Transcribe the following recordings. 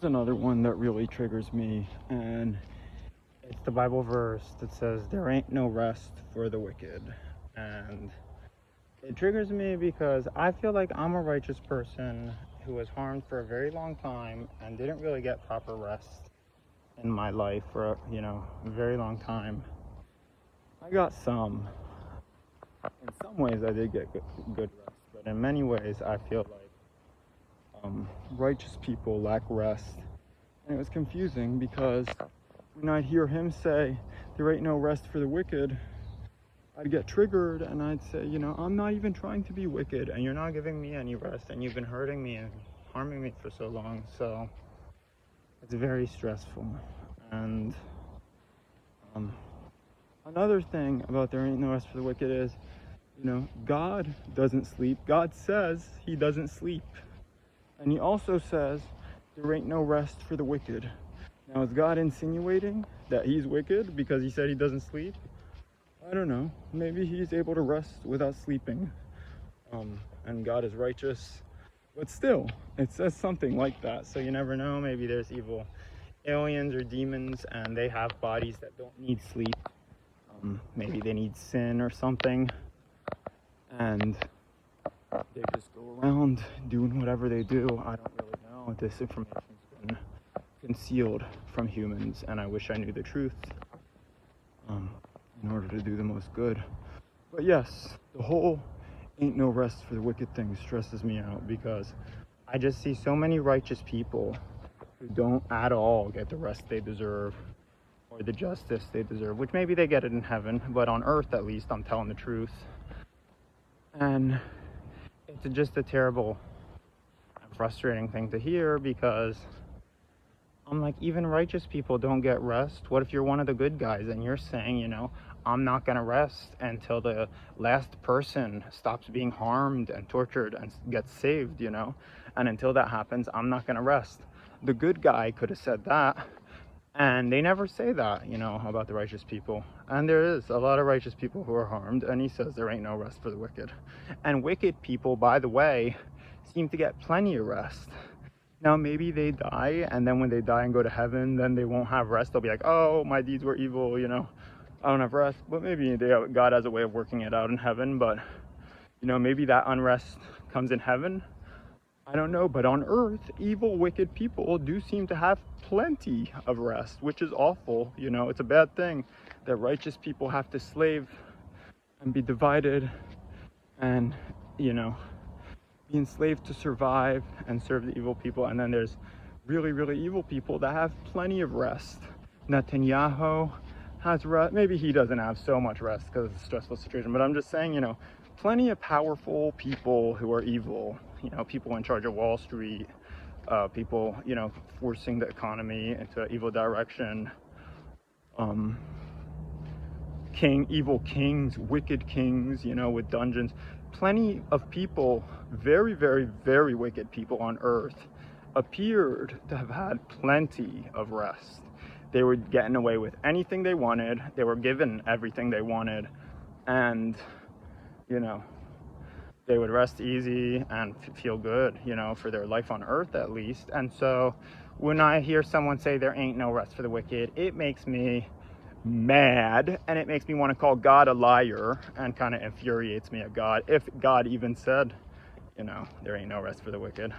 Here's another one that really triggers me, and it's the Bible verse that says, "There ain't no rest for the wicked." And it triggers me because I feel like I'm a righteous person who was harmed for a very long time and didn't really get proper rest in my life for, a very long time. I got some. In some ways, I did get good rest, but in many ways, I feel like righteous people lack rest. And it was confusing because when I'd hear him say, "There ain't no rest for the wicked," I'd get triggered and I'd say, I'm not even trying to be wicked, and you're not giving me any rest, and you've been hurting me and harming me for so long. So it's very stressful. And another thing about there ain't no rest for the wicked is, God doesn't sleep. God says he doesn't sleep. And he also says there ain't no rest for the wicked. Now, is God insinuating that he's wicked because he said he doesn't sleep? I don't know. Maybe he's able to rest without sleeping. And God is righteous. But still, it says something like that. So you never know. Maybe there's evil aliens or demons and they have bodies that don't need sleep. Maybe they need sin or something. And they just go around doing whatever they do. I don't really know. This information's been concealed from humans, and I wish I knew the truth in order to do the most good. But yes, the whole ain't no rest for the wicked thing stresses me out because I just see so many righteous people who don't at all get the rest they deserve or the justice they deserve, which maybe they get it in heaven, but on earth at least I'm telling the truth. And it's just a terrible and frustrating thing to hear because I'm like, even righteous people don't get rest. What if you're one of the good guys and you're saying, I'm not going to rest until the last person stops being harmed and tortured and gets saved, and until that happens, I'm not going to rest. The good guy could have said that, and they never say that, about the righteous people. And there is a lot of righteous people who are harmed, and he says there ain't no rest for the wicked. And wicked people, by the way, seem to get plenty of rest. Now, maybe they die, and then when they die and go to heaven, then they won't have rest. They'll be like, oh, my deeds were evil, I don't have rest. But maybe God has a way of working it out in heaven. But, maybe that unrest comes in heaven. I don't know. But on earth, evil, wicked people do seem to have plenty of rest, which is awful. It's a bad thing that righteous people have to slave and be divided and, be enslaved to survive and serve the evil people. And then there's really, really evil people that have plenty of rest. Netanyahu has rest. Maybe he doesn't have so much rest because it's a stressful situation, but I'm just saying, plenty of powerful people who are evil, people in charge of Wall Street, people, forcing the economy into an evil direction, evil kings, wicked kings, with dungeons. Plenty of people, very, very, very wicked people on earth, appeared to have had plenty of rest. They were getting away with anything they wanted. They were given everything they wanted. And, they would rest easy and feel good, for their life on earth at least. And so when I hear someone say there ain't no rest for the wicked, it makes me mad, and it makes me want to call God a liar, and kind of infuriates me at God, if God even said, there ain't no rest for the wicked.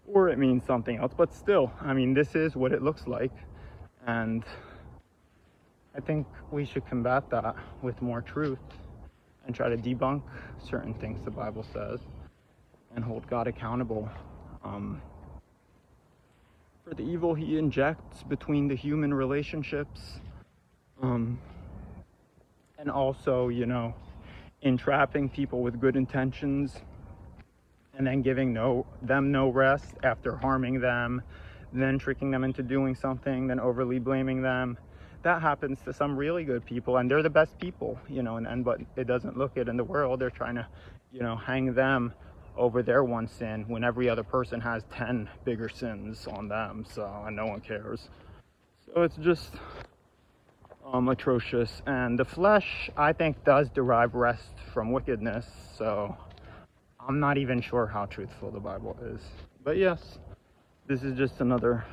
Or it means something else, but still, this is what it looks like, and I think we should combat that with more truth and try to debunk certain things the Bible says and hold God accountable for the evil he injects between the human relationships, and also, entrapping people with good intentions and then giving them no rest after harming them, then tricking them into doing something, then overly blaming them. That happens to some really good people, and they're the best people, but it doesn't look it in the world. They're trying to, hang them over their one sin when every other person has 10 bigger sins on them, and no one cares. So it's just atrocious. And the flesh, I think, does derive rest from wickedness, so I'm not even sure how truthful the Bible is. But yes, this is just another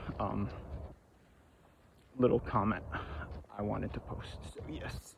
little comment I wanted to post. So yes.